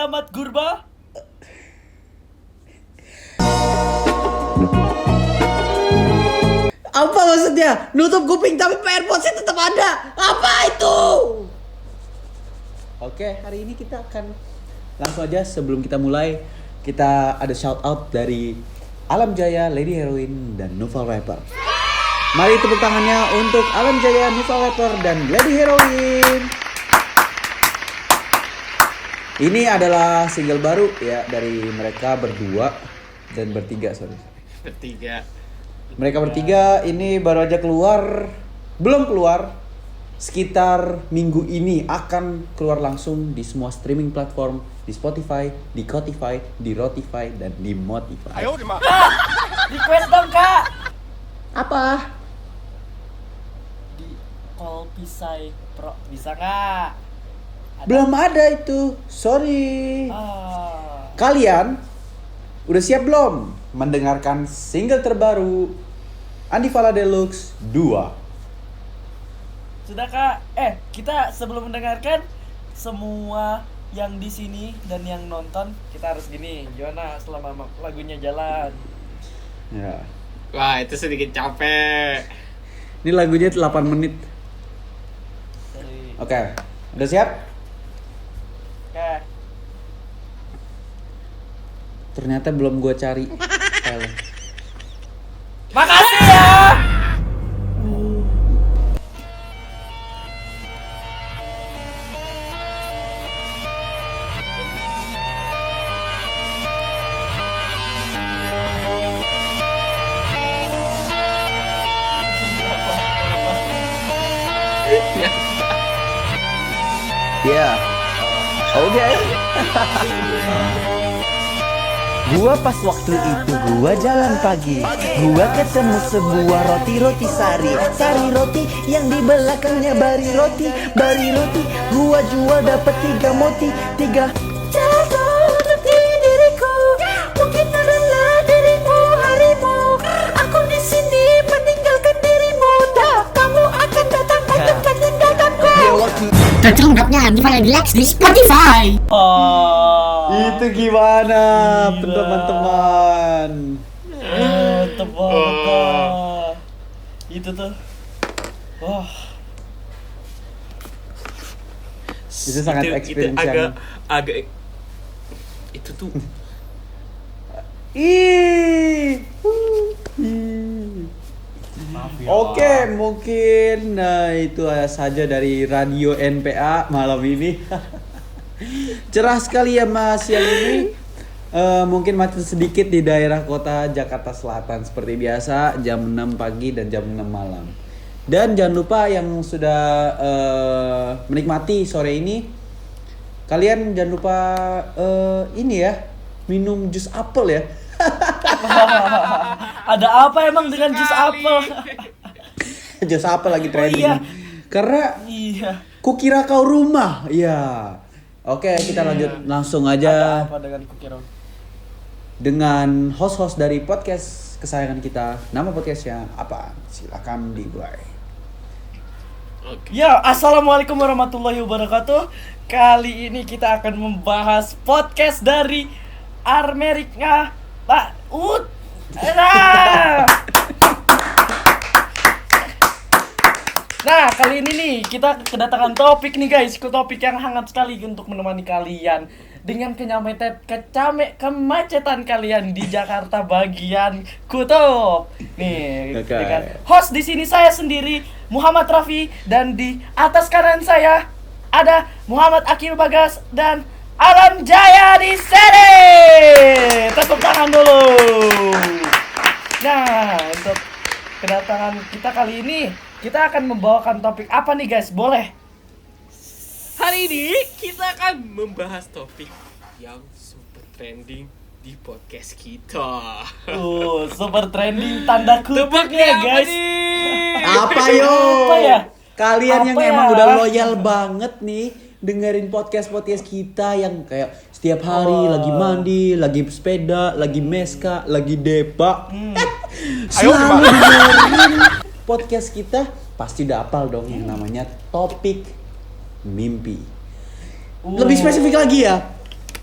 Selamat Gurba. Apa maksudnya? Nutup kuping tapi AirPods-nya tetap ada. Apa itu? Oke, hari ini kita akan langsung aja sebelum kita mulai, kita ada shout out dari Alam Jaya, Lady Heroin, dan Novel Rapper. Mari tepuk tangannya untuk Alam Jaya, Novel Rapper, dan Lady Heroin. Ini adalah single baru ya dari mereka berdua dan bertiga, Bertiga. Mereka bertiga ini baru aja belum keluar. Sekitar minggu ini akan keluar langsung di semua streaming platform, di Spotify, di Spotify, di Rotify, dan di Motify. Ayo dimana? Request dong kak. Apa? Di Call Pisai Pro bisa nggak? Belum ada itu, sorry. Kalian udah siap belum mendengarkan single terbaru Andivala Deluxe 2? Sudah kak. Kita sebelum mendengarkan semua yang di sini dan yang nonton kita harus gini. Gimana selama lagunya jalan? Ya. Wah, itu sedikit capek. Ini lagunya 8 menit. Dari Oke, udah siap? Oke. Ternyata belum gue cari filenya. Makasih ya. Ya, oke. Gua pas waktu itu gua jalan pagi, gua ketemu sebuah roti sari roti yang di belakangnya bari roti, gua jual dapet 3 moti, 3 jatuh roti diriku, mungkin adalah dirimu harimu, aku di sini meninggalkan dirimu, tak kamu akan datang untuk meninggalkanku. Dan selengkapnya Andivala Deluxe di Spotify. Itu gimana teman-teman? Tebak. Itu tuh. Wah. Itu sangat experience yang agak itu tuh. Ih. Maaf ya. Oke, mungkin itu saja dari Radio NPA malam ini. Cerah sekali ya Mas yang ini. Mungkin macet sedikit di daerah kota Jakarta Selatan seperti biasa jam 6 pagi dan jam 6 malam. Dan jangan lupa yang sudah menikmati sore ini, kalian jangan lupa ini ya, minum jus apel ya. Ada apa emang dengan jus apel? Jus apel lagi trending. iya. Karena Iya. kukira kau rumah. Iya. Oke, kita lanjut langsung aja Ada apa dengan Kukiro? dengan host-host dari podcast kesayangan kita. Nama podcastnya apa? Silakan dimulai. Oke. Ya, assalamualaikum warahmatullahi wabarakatuh. Kali ini kita akan membahas podcast dari Amerika. Nah, kali ini nih kita kedatangan topik nih guys, topik yang hangat sekali untuk menemani kalian dengan kemacetan kalian di Jakarta bagian kutub. Nih, Oke. dengan host di sini saya sendiri Muhammad Rafi dan di atas kanan saya ada Muhammad Akil Bagas dan Alam Jaya di sini. Tepuk tangan dulu. Nah, untuk kedatangan kita kali ini kita akan membawakan topik apa nih guys? Boleh? Hari ini kita akan membahas topik yang super trending di podcast kita. Super trending tanda kutipnya guys. Apa yo? Apa ya? Kalian yang Apa ya? emang udah loyal banget nih dengerin podcast kita yang kayak setiap hari lagi mandi, lagi sepeda, lagi meska, lagi depa. Selalu dengerin podcast kita, pasti udah hafal dong yang namanya topik mimpi. Lebih spesifik lagi ya,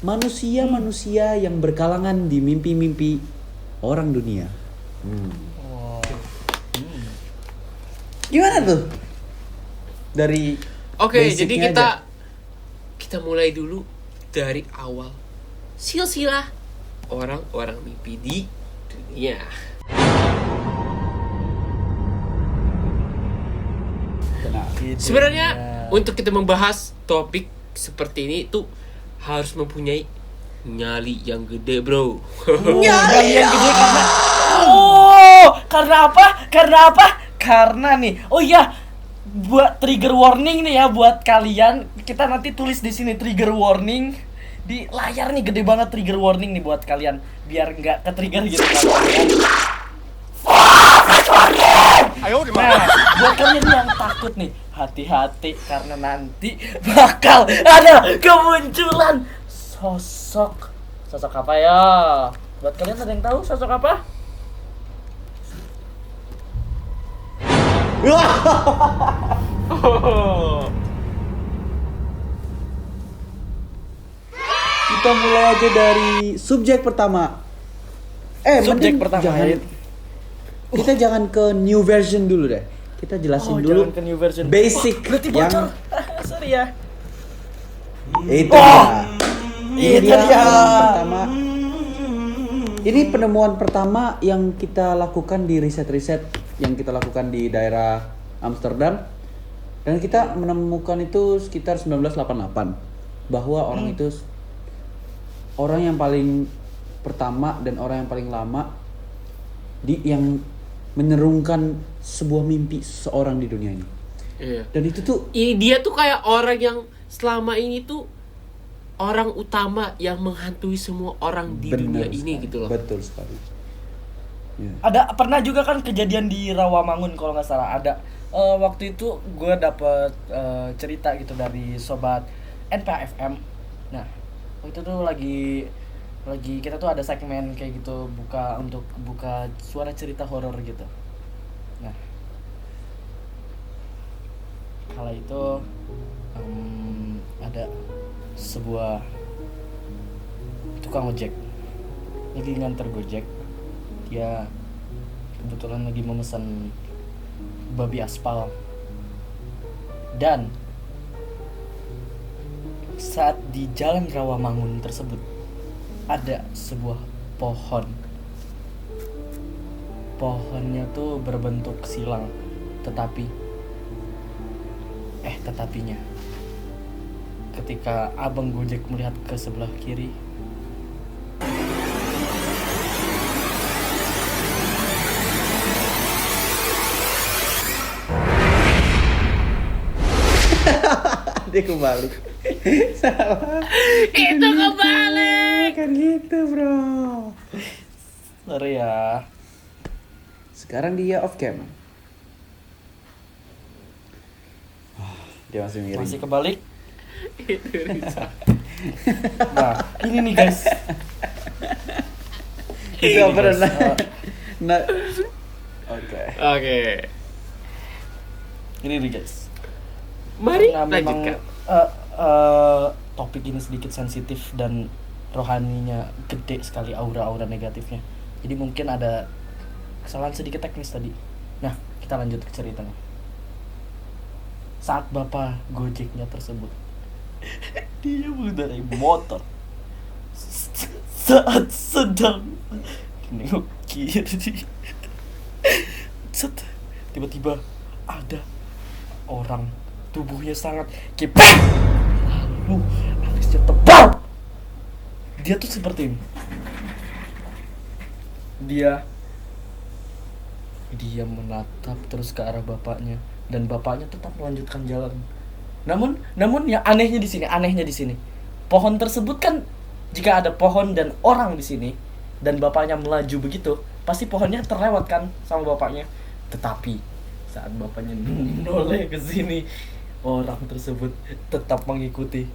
manusia-manusia yang berkalangan di mimpi-mimpi orang dunia. Gimana tuh? Dari Oke, jadi basicnya aja. kita mulai dulu dari awal. Silsilah orang-orang mimpi di dunia. Sebenarnya untuk kita membahas topik seperti ini tuh harus mempunyai nyali yang gede, bro. Nyali yang gede karena apa? Karena nih. Oh iya, buat trigger warning nih ya buat kalian. Kita nanti tulis di sini trigger warning di layar nih, gede banget trigger warning nih buat kalian biar nggak ke-trigger gitu kan. Nah, buat kalian yang takut nih, hati-hati karena nanti bakal ada kemunculan sosok apa ya? Buat kalian ada yang tahu sosok apa? Kita mulai aja dari subjek pertama. Subjek mending pertama, jangan, ya. kita jangan ke new version dulu deh. Kita jelasin dulu Jangan ke new version. basic Berarti yang bocor. Sorry ya. itu dia. Ini Itu dia dia. yang pertama. Ini penemuan pertama yang kita lakukan di riset-riset yang kita lakukan di daerah Amsterdam, dan kita menemukan itu sekitar 1988 bahwa orang itu orang yang paling pertama dan orang yang paling lama yang menyerungkan sebuah mimpi seseorang di dunia ini. Iya. Dan itu tuh Dia tuh kayak orang yang selama ini tuh orang utama yang menghantui semua orang di dunia benar ini sekali. gitu loh. Betul sekali. Ya. Ada pernah juga kan kejadian di Rawamangun kalau nggak salah. Ada waktu itu gue dapet cerita gitu dari sobat NPFM. Nah waktu itu lagi kita tuh ada segmen kayak gitu buka suara cerita horor gitu. Nah kala itu ada sebuah tukang ojek lagi nganter Gojek. Dia kebetulan lagi memesan babi aspal, dan saat di jalan Rawamangun tersebut ada sebuah pohonnya tuh berbentuk silang, tetapinya ketika abang Gojek melihat ke sebelah kiri, Dia kembali. Salah. Itu kebalik. Kan gitu, bro. sorry ya. Sekarang dia off cam. Dia masih miring. Masih kebalik. Nah ini nih guys, Itu apa guys, nah, oke. Oke. ini nih guys. Mari Karena memang lanjutkan. topik ini sedikit sensitif dan rohaninya gede sekali, aura-aura negatifnya. Jadi mungkin ada kesalahan sedikit teknis tadi. Nah, kita lanjut ke ceritanya. Saat bapak Gojeknya tersebut dia mengendarai motor saat sedang nengok kiri, tiba-tiba ada orang tubuhnya sangat kepek, lalu alisnya tebal. Dia tuh seperti ini. Dia menatap terus ke arah bapaknya, dan bapaknya tetap melanjutkan jalan. Namun yang anehnya di sini, pohon tersebut kan, jika ada pohon dan orang di sini dan bapaknya melaju begitu, pasti pohonnya terlewatkan sama bapaknya. Tetapi saat bapaknya noleh ke sini, orang tersebut tetap mengikuti.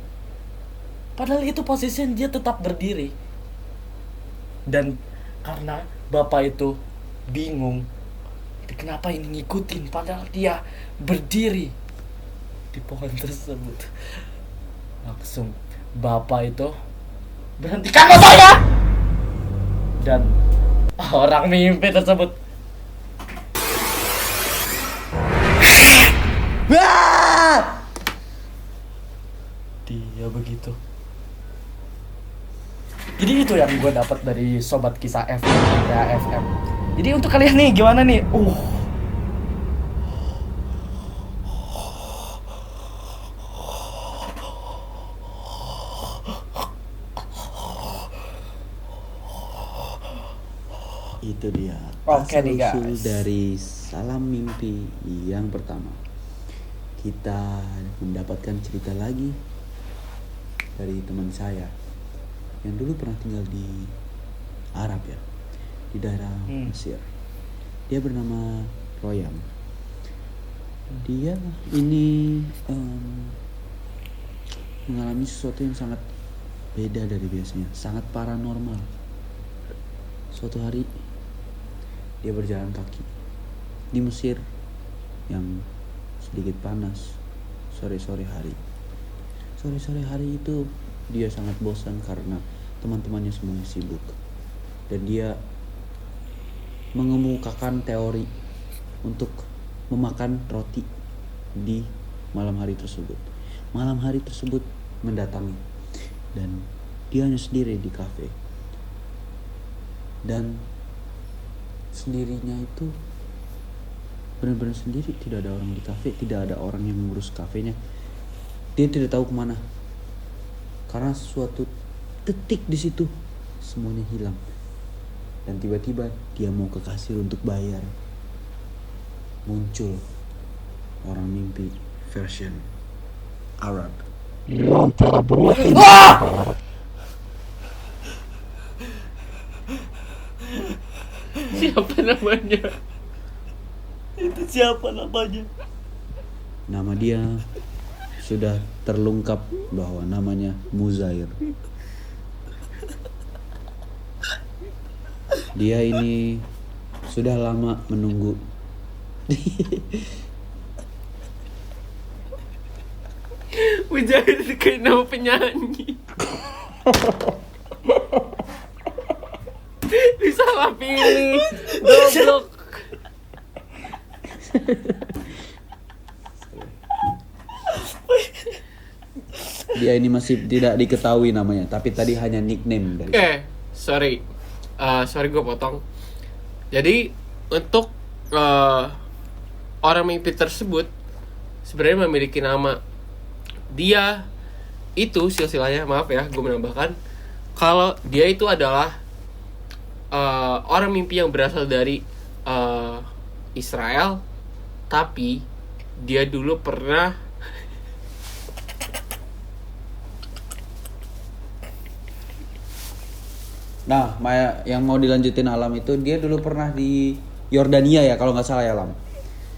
Padahal itu posisinya dia tetap berdiri. Dan karena bapak itu bingung, kenapa ini ngikutin padahal dia berdiri di pohon tersebut. Langsung bapak itu berhentikan motornya. Dan orang mimpi tersebut dia begitu. Jadi itu yang gue dapat dari sobat kisah FM. Jadi untuk kalian nih gimana nih? Itu dia. Oke nih, Asal-usul guys. dari salam mimpi yang pertama. Kita mendapatkan cerita lagi dari teman saya yang dulu pernah tinggal di Arab ya, di daerah Mesir. Dia bernama Royan. Dia ini mengalami sesuatu yang sangat beda dari biasanya, sangat paranormal. Suatu hari dia berjalan kaki di Mesir yang sedikit panas sore-sore hari. Sore-sore hari itu dia sangat bosan karena teman-temannya semuanya sibuk. Dan dia mengemukakan teori untuk memakan roti di malam hari tersebut. Malam hari tersebut mendatangi dan dia hanya sendiri di kafe. Dan sendirinya itu benar-benar sendiri, tidak ada orang di kafe, tidak ada orang yang mengurus kafenya. Dia tidak tahu kemana karena suatu detik di situ semuanya hilang. Dan tiba-tiba dia mau ke kasir untuk bayar. Muncul orang mimpi version Arab. Siapa namanya? Itu siapa namanya? Nama dia sudah terlengkap bahwa namanya Muzair. Dia ini sudah lama menunggu. Mujahid kayak nama penyanyi. Disalah pilih. Goblok. Dia ini masih tidak diketahui namanya, tapi tadi hanya nickname dari. Sorry gue potong. Jadi untuk orang mimpi tersebut sebenarnya memiliki nama. Dia itu silsilahnya, maaf ya gue menambahkan, kalau dia itu adalah orang mimpi yang berasal dari Israel, tapi dia dulu pernah Nah, yang mau dilanjutin Alam itu dia dulu pernah di Yordania ya kalau nggak salah ya Alam.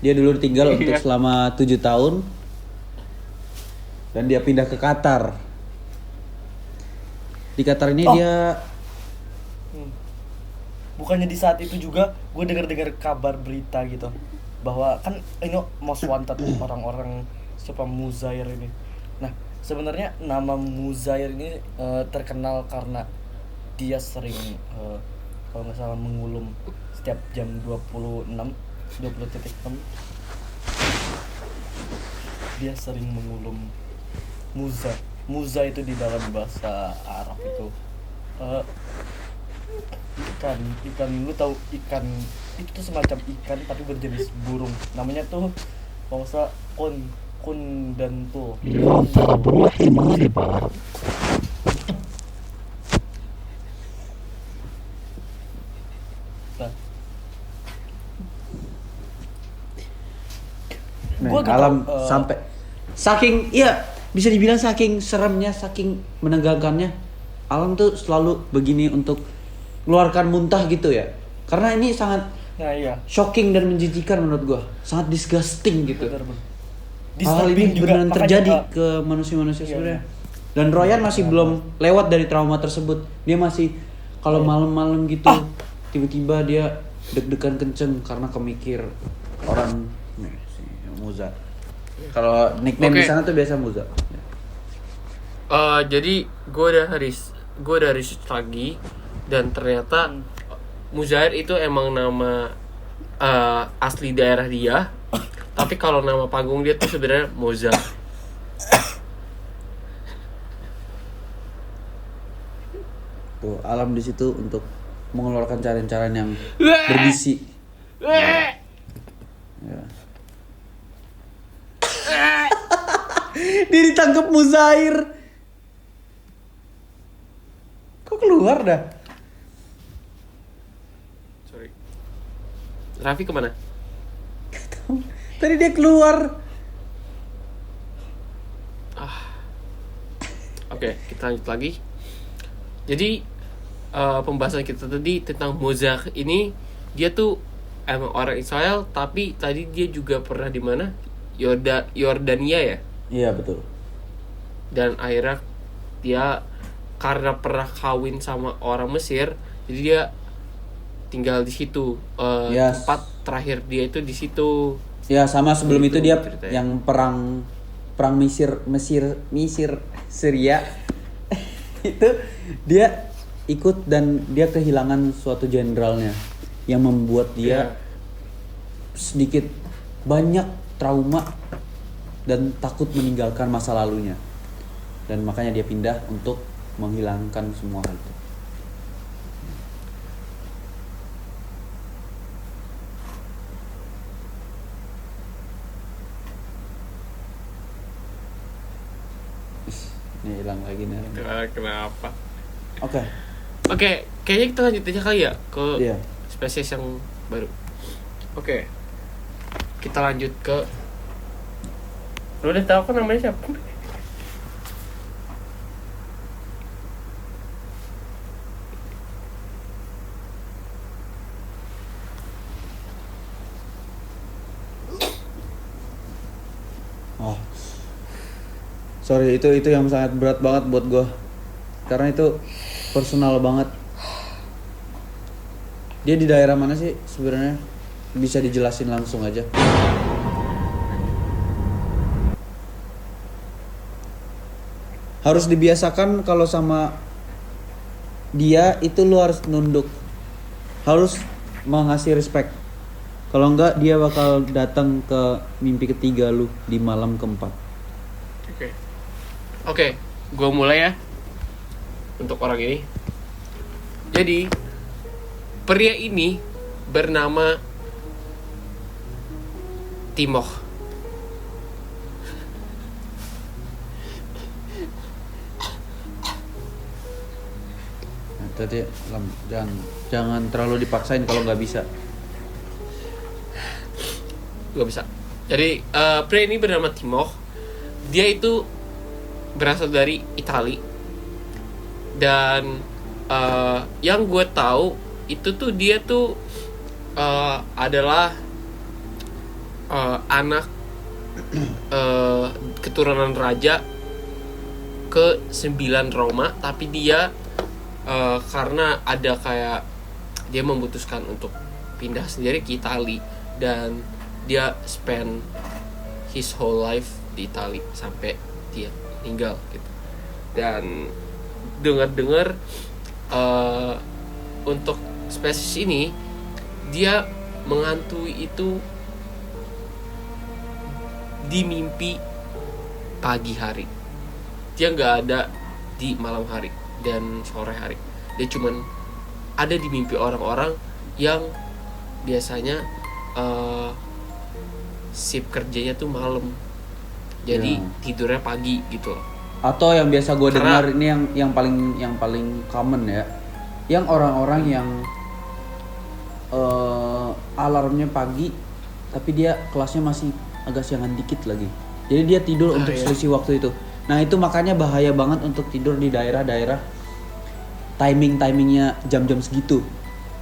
Dia dulu tinggal untuk selama 7 tahun dan dia pindah ke Qatar. Di Qatar ini dia Bukannya di saat itu juga gue dengar kabar berita gitu bahwa kan ini most wanted orang-orang siapa Muzair ini. Nah sebenarnya nama Muzair ini terkenal karena dia sering kalau nggak salah mengulum setiap jam 20.6 dia sering mengulum muza itu di dalam bahasa Arab itu ikan lu tahu ikan itu tuh semacam ikan tapi berjenis burung, namanya tuh kalau nggak salah kun dan tuh Alam sampai saking bisa dibilang saking seremnya, saking menegangkannya, Alam tuh selalu begini untuk keluarkan muntah gitu ya. Karena ini sangat shocking dan menjijikan menurut gua, sangat disgusting gitu. Hal ini benar terjadi ke manusia-manusia sebenarnya. Dan Royan masih belum lewat dari trauma tersebut. Dia masih kalau malam-malam gitu tiba-tiba dia deg-degan kenceng karena kemikir orang Muza. Kalau nickname di sana tuh biasa Muza. Jadi gue udah gue udah research lagi dan ternyata Muzair itu emang nama asli daerah dia. Tapi kalau nama panggung dia tuh sebenarnya Moza. Tuh, alam di situ untuk mengeluarkan cairan-cairan yang bergizi. Ya. Dia ditangkap Muzair. Kok keluar dah? Sorry. Raffi kemana? Tadi dia keluar. Oke, kita lanjut lagi. Jadi pembahasan kita tadi tentang Mozart ini, dia tuh emang orang Israel, tapi tadi dia juga pernah di mana? Yordania ya. Iya betul. Dan akhirnya dia karena pernah kawin sama orang Mesir, jadi dia tinggal di situ. Yes. Tempat terakhir dia itu di situ. Ya sama sebelum itu Gitu dia ceritanya. yang perang Mesir Syria itu dia ikut dan dia kehilangan suatu jenderalnya yang membuat dia sedikit banyak trauma dan takut meninggalkan masa lalunya, dan makanya dia pindah untuk menghilangkan semua hal itu. Ini hilang lagi nih. Kenapa? Oke. Oke, kayaknya kita lanjut aja kali ya ke Iya. spesies yang baru. Oke. Kita lanjut ke. Lu udah tahu kan namanya siapa? Oh. Sorry, itu yang sangat berat banget buat gue. Karena itu personal banget. Dia di daerah mana sih sebenarnya? Bisa dijelasin langsung aja. Harus dibiasakan kalau sama dia itu lu harus nunduk. Harus mengasih respect. Kalau enggak dia bakal datang ke mimpi ketiga lu di malam keempat. Oke, gue mulai ya. Untuk orang ini. Jadi, pria ini bernama Timoch. Nah, tadi jangan terlalu dipaksain kalau nggak bisa. Gak bisa. Jadi, pria ini bernama Timoch. Dia itu berasal dari Itali. Dan yang gue tahu itu tuh dia tuh adalah anak keturunan raja ke-9 Roma, tapi dia karena ada kayak dia memutuskan untuk pindah sendiri ke Itali, dan dia spend his whole life di Itali sampai dia meninggal gitu. Dan dengar-dengar untuk spesies ini dia menghantui itu di mimpi pagi hari. Dia nggak ada di malam hari dan sore hari. Dia cuman ada di mimpi orang-orang yang biasanya shift kerjanya tuh malam. Jadi tidurnya pagi gitu loh. Atau yang biasa gue Karena- dengar ini yang paling common ya, yang orang-orang yang alarmnya pagi tapi dia kelasnya masih agak siangan dikit lagi, jadi dia tidur untuk iya. selisih waktu itu. Nah itu makanya bahaya banget untuk tidur di daerah-daerah timingnya jam-jam segitu.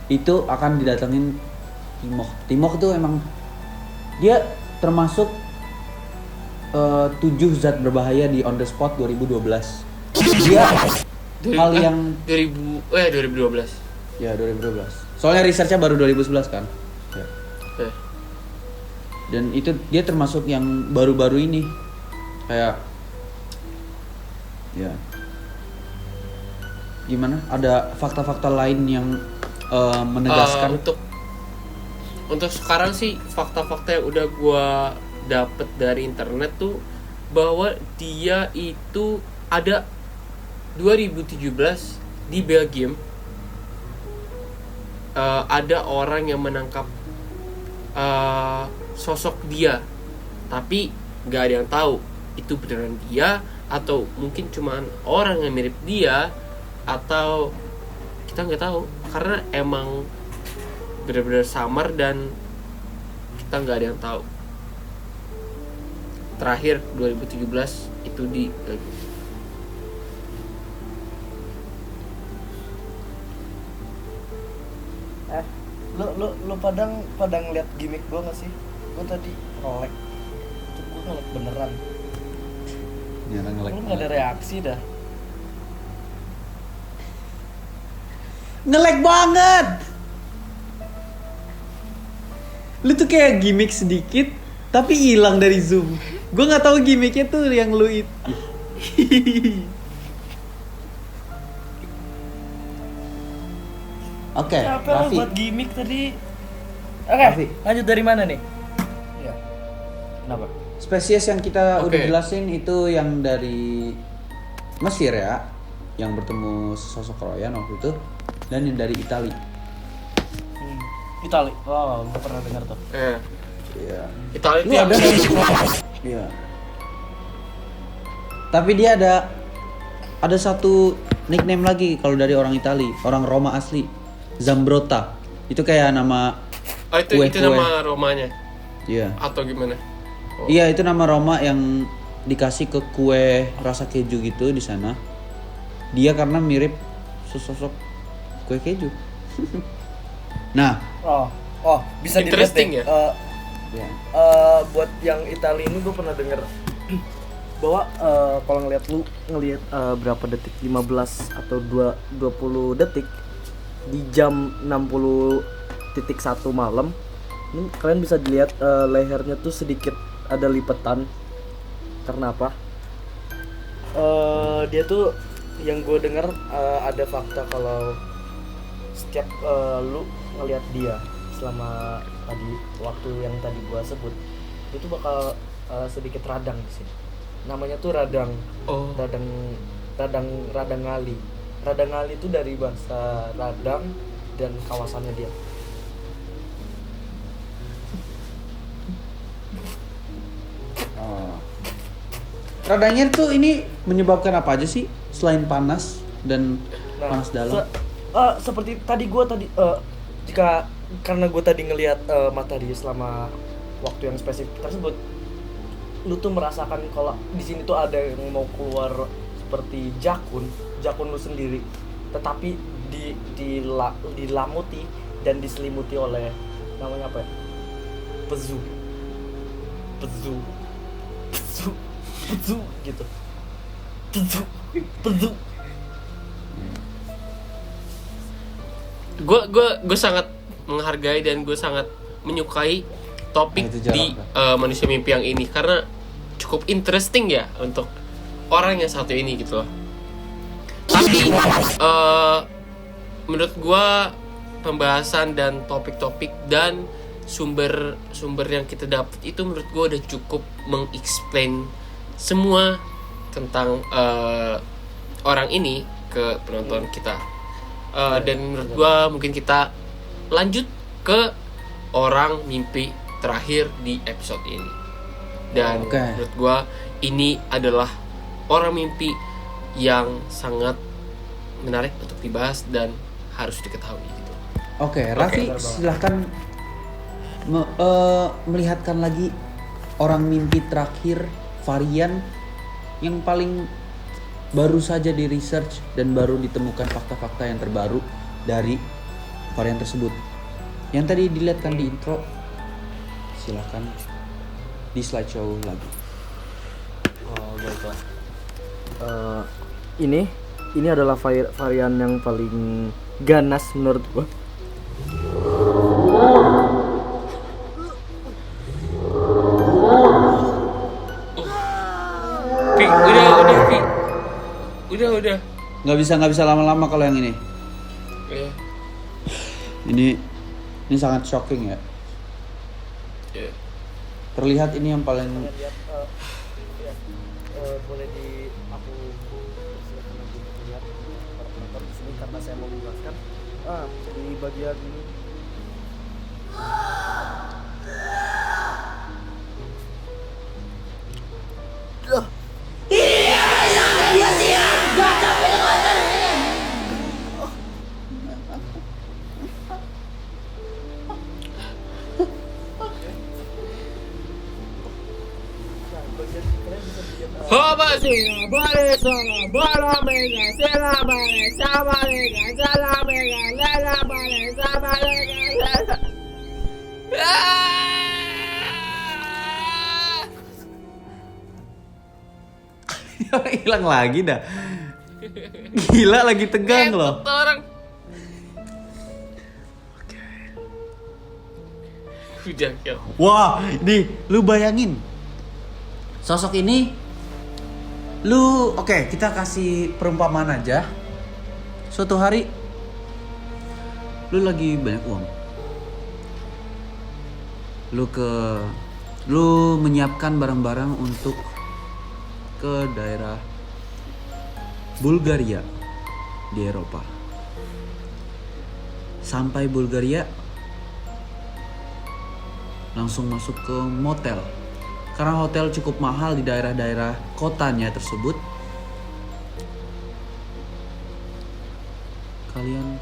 Itu akan didatengin Timoch tuh emang dia termasuk 7 zat berbahaya di On The Spot 2012. Dia hal yang 2012. ya 2012. Soalnya researchnya baru 2011 kan. Ya. Dan itu dia termasuk yang baru-baru ini kayak ya gimana? Ada fakta-fakta lain yang menegaskan? Untuk sekarang sih fakta-fakta yang udah gua dapet dari internet tuh bahwa dia itu ada 2017 di Belgium, ada orang yang menangkap sosok dia, tapi nggak ada yang tahu itu beneran dia atau mungkin cuman orang yang mirip dia, atau kita nggak tahu karena emang benar-benar samar dan kita nggak ada yang tahu. Terakhir 2017 itu di lu pada ngeliat gimmick gua nggak sih? Gua tadi nge-lag. Gua nge-lag beneran. Lu nggak ada reaksi dah. Nge-lag banget. Lu tuh kayak gimmick sedikit tapi hilang dari Zoom. Gue nggak tahu gimmicknya tuh yang lu itu. Oke, Capek lu Raffi. buat gimmick tadi. Oke, Raffi. lanjut dari mana nih? Ya. Kenapa? Spesies yang kita Oke. udah jelasin itu yang dari Mesir ya, yang bertemu sosok Royan waktu itu, dan yang dari Itali. Itali. Oh, gue pernah dengar tuh. Iya. Italia Lu itu ada Iya. Tapi dia ada satu nickname lagi kalau dari orang Itali, orang Roma asli, Zambrotta. Itu kayak nama itu kue-kue. nama romanya Iya. atau gimana? Oh. Iya, itu nama Roma yang dikasih ke kue rasa keju gitu di sana. Dia karena mirip sosok kue keju. Nah, Oh, bisa dilihat Interesting deh. ya? ya. Buat yang Italia ini gue pernah denger bahwa kalau ngelihat berapa detik, 15 atau 20 detik di jam 60.1 malam, ini kalian bisa dilihat lehernya tuh sedikit ada lipatan. Karena apa? Dia tuh yang gue denger ada fakta kalau setiap lu ngelihat dia selama tadi waktu yang tadi gua sebut itu bakal sedikit radang di sini. Namanya tuh radang. Oh. Radang ngali. Radang ngali itu dari bahasa radang dan kawasannya dia. Oh. Radangnya tuh ini menyebabkan apa aja sih selain panas dan panas dalam? Seperti tadi gua karena gue tadi ngelihat matahari selama waktu yang spesifik tersebut, lu tuh merasakan kalau di sini tuh ada yang mau keluar seperti jakun lu sendiri, tetapi dilamuti dan diselimuti oleh namanya apa ya? Pezu gitu. Pezu. Gue sangat menghargai dan gue sangat menyukai topik Itu jarak, di manusia mimpi yang ini karena cukup interesting ya untuk orang yang satu ini gitu loh. Tapi menurut gue pembahasan dan topik-topik dan sumber yang kita dapat itu menurut gue udah cukup meng-explain semua tentang orang ini ke penonton kita. Dan menurut gue mungkin kita lanjut ke orang mimpi terakhir di episode ini. Dan Oke. menurut gue ini adalah orang mimpi yang sangat menarik untuk dibahas dan harus diketahui gitu. Oke, Raffi silahkan melihatkan lagi orang mimpi terakhir varian yang paling baru saja di research dan baru ditemukan fakta-fakta yang terbaru dari varian tersebut. Yang tadi dilihatkan di intro, silahkan di slideshow lagi. Oh, baiklah. Ini adalah varian yang paling ganas menurut gua. Pi, udah Pi. Udah. nggak bisa lama-lama kalau yang ini. Iya. Ini sangat shocking ya. Iya. Terlihat ini yang paling Kalian lihat boleh di aku silakan nanti lihat para penonton di sini karena saya mau menjelaskan di bagian ini. Hoba singa, bale sola, bala mega, sela bale, sama lega, sala mega, lela bale, sama lega, lela. hilang lagi dah. Gila lagi tegang loh. Ngentot orang. Hujan ya. Wah, nih lu bayangin. Sosok ini oke, kita kasih perumpamaan aja. Suatu hari lu lagi banyak uang. Lu menyiapkan barang-barang untuk ke daerah Bulgaria di Eropa. Sampai Bulgaria langsung masuk ke motel. Karena hotel cukup mahal di daerah-daerah kotanya tersebut. Kalian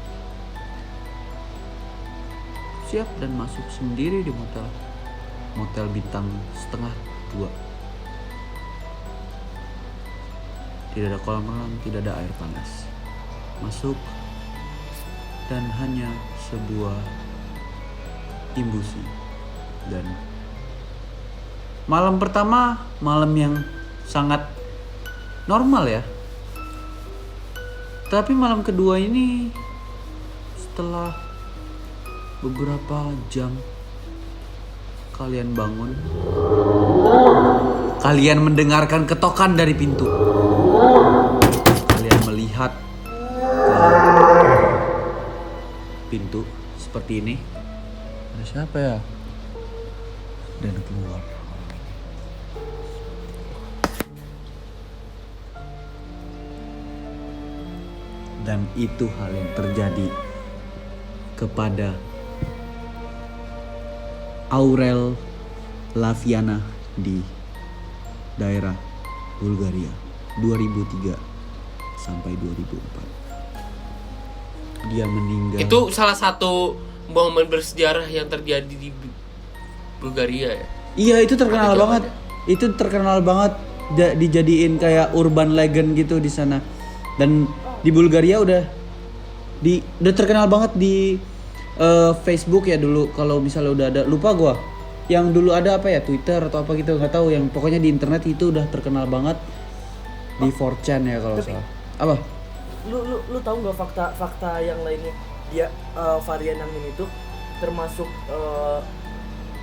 siap dan masuk sendiri di motel bintang setengah 2. Tidak ada kolam renang, tidak ada air panas. Masuk dan hanya sebuah imbusi. Dan malam pertama, malam yang sangat normal ya. Tapi malam kedua ini, setelah beberapa jam, kalian bangun. Kalian mendengarkan ketokan dari pintu. Kalian melihat ke pintu seperti ini. Ada siapa ya? Dan keluar. Dan itu hal yang terjadi kepada Aurel Laviana di daerah Bulgaria 2003 sampai 2004. Dia meninggal. Itu salah satu momen bersejarah yang terjadi di Bulgaria ya. Iya, itu terkenal Ada banget. Itu terkenal banget dijadiin kayak urban legend gitu di sana. Dan di Bulgaria udah terkenal banget di Facebook ya dulu. Kalau misalnya udah ada, lupa gua. Yang dulu ada apa ya, Twitter atau apa gitu, nggak tahu. Yang pokoknya di internet itu udah terkenal banget di 4chan ya kalau salah. Apa? Lu tahu nggak fakta yang lainnya? Dia varian yang ini tuh termasuk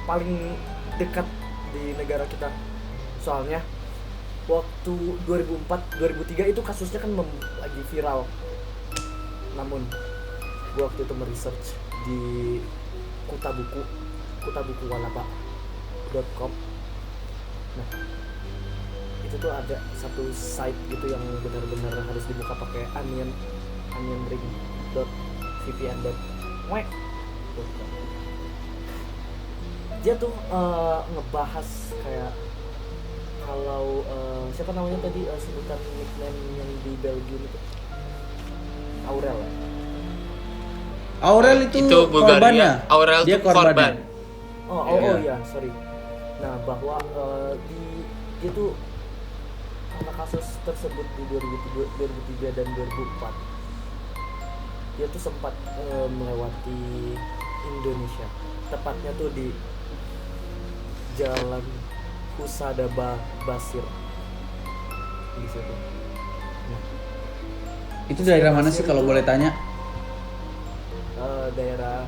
paling dekat di negara kita. Soalnya waktu 2004-2003 itu kasusnya kan lagi viral. Namun gua waktu itu meresearch di kutabukuwalaba.com. Nah, itu tuh ada satu site gitu yang benar-benar harus dibuka pakai onionring.vpn.com. Dia tuh ngebahas kayak kalau siapa namanya tadi sebutan nickname yang di Belgium itu Aurel ya? Aurel itu korbannya. Aurel Dia itu korban. Oh iya, sorry. Nah, bahwa dia tuh karena kasus tersebut di 2003 dan 2004, dia tuh sempat melewati Indonesia, tepatnya tuh di Jalan Husada Basir di situ. Nah, Itu daerah mana sih kalau boleh tanya? Daerah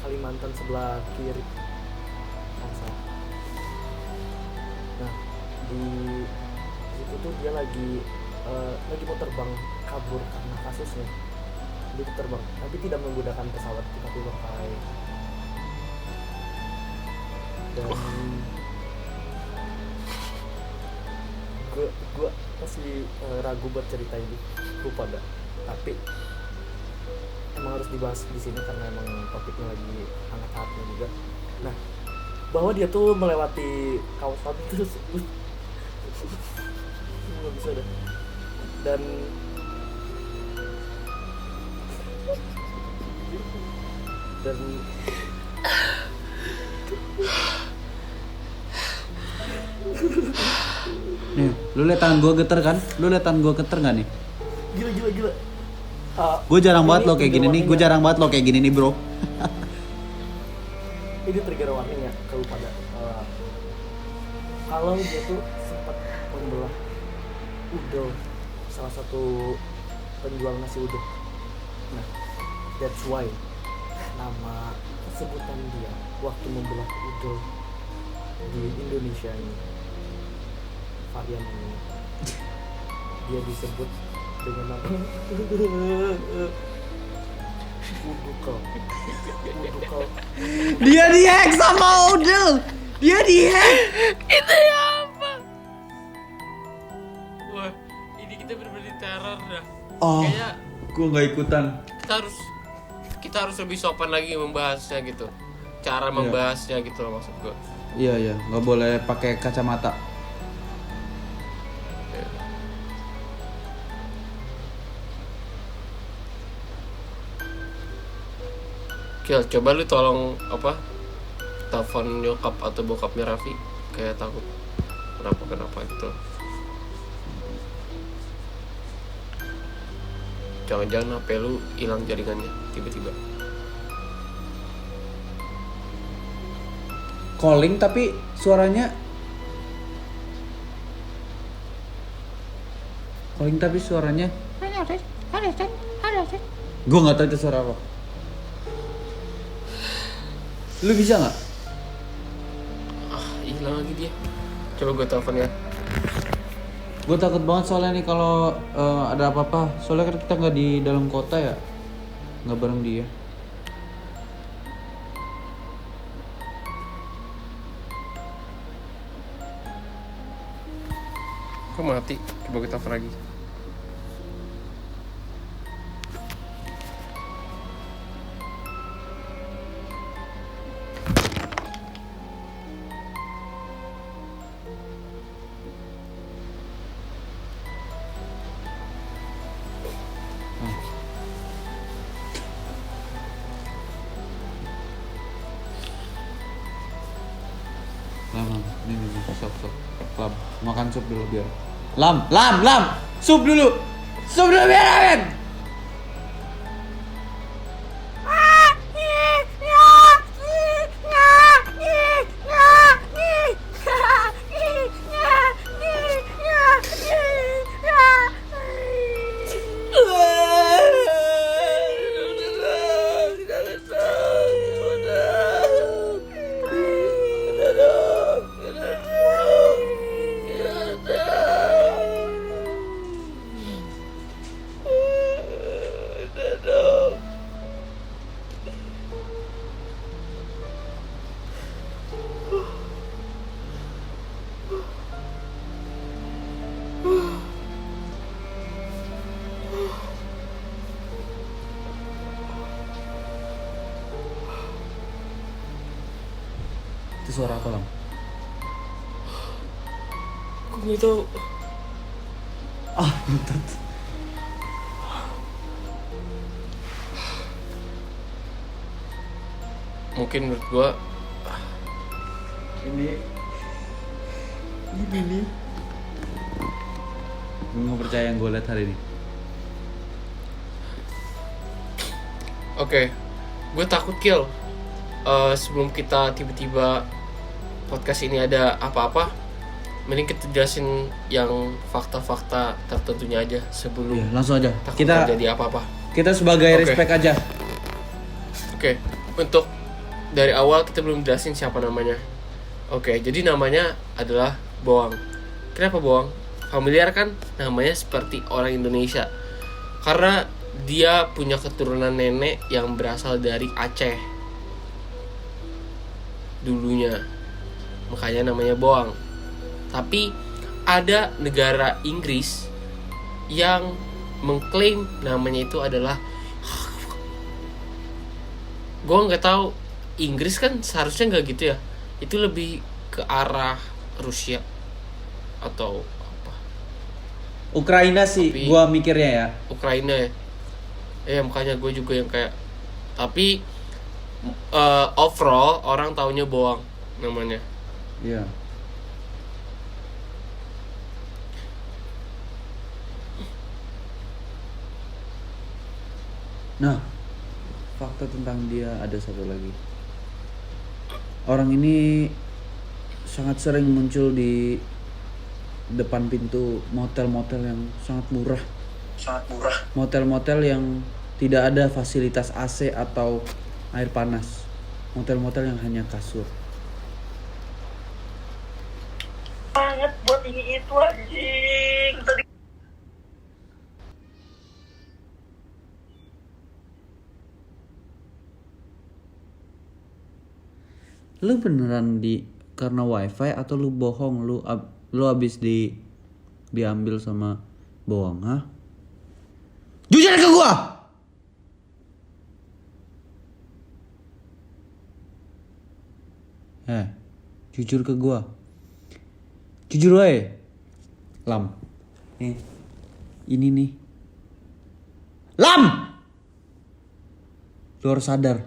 Kalimantan sebelah kiri. Nah, di situ tuh dia lagi lagi mau terbang kabur karena kasusnya. Dia terbang tapi tidak menggunakan pesawat tapi pakai, dan gue masih ragu buat cerita ini, lupa dah, tapi emang harus dibahas di sini karena emang topiknya lagi hangat-hangatnya juga. Nah, bahwa dia tuh melewati kawasan terus nggak bisa dah, dan Nih, lu liat tangan gue geter kan? Lu liat tangan gue geter nggak nih? gila. Gue jarang banget lo kayak gini nih. Gue jarang banget lo kayak gini nih, bro. Ini trigger warning ya ke lu pada. Kalau dia tuh sempat membelah udel, salah satu penjual nasi uduk. Nah, that's why nama sebutan dia waktu membelah udel di Indonesia ini, varian ini, dia disebut dengan nama udukal. Dia dihack sama Odell. Dia dihack. Itu ya apa? Wah, ini kita bener-bener teror dah. Oh, Kayaknya gue nggak ikutan. kita harus lebih sopan lagi membahasnya gitu. Cara membahasnya gitu loh maksud gue. Iya, nggak boleh pakai kacamata. Kil, coba lu tolong telepon nyokap atau bokapnya Raffi, kayak takut kenapa gitu. Jangan-jangan HP lu hilang jaringannya tiba-tiba. Calling tapi suaranya gue nggak tahu itu suara apa. Lu bisa nggak? Hilang lagi dia. Coba gue telepon ya. Gue takut banget soalnya nih kalau ada apa-apa. Soalnya kan kita nggak di dalam kota ya, nggak bareng dia. Kok mati? Coba gue telepon lagi. Lam, ini sup. Lam, makan sup dulu biar. Lam, sup dulu biar Amin. Itu suara apa, Lam? Gue nggak tahu. Bentar. Mungkin menurut gue Ini nih. Gue nggak percaya yang gue lihat hari ini. Oke, gue takut Kill. Sebelum kita tiba-tiba podcast ini ada apa-apa, mending kita jelasin yang fakta-fakta tertentunya aja sebelum Iya, langsung aja. takut Kita terjadi apa-apa. kita sebagai Oke. respect aja. Oke, untuk dari awal kita belum jelasin siapa namanya. Oke, jadi namanya adalah Boang. Kenapa Boang? familiar kan namanya seperti orang Indonesia. Karena dia punya keturunan nenek yang berasal dari Aceh dulunya. Makanya namanya Boang. Tapi ada negara Inggris yang mengklaim namanya itu adalah, gue nggak tahu, Inggris kan seharusnya nggak gitu ya, itu lebih ke arah Rusia atau apa, Ukraina sih Tapi- gua mikirnya ya. Ukraina ya. Makanya gue juga yang kayak, tapi overall orang taunya Boang namanya. Iya. Nah, fakta tentang dia ada satu lagi. Orang ini sangat sering muncul di depan pintu motel-motel yang sangat murah. Motel-motel yang tidak ada fasilitas AC atau air panas. Motel-motel yang hanya kasur. Banget buat ini itu anjing. Tadi Lu beneran karena wifi atau lu bohong, lu abis diambil sama bohong, ha? Jujur ke gua. Jujur ke gua. Jujur wae. Lam. Nih. Ini nih. Lam. Lu harus sadar.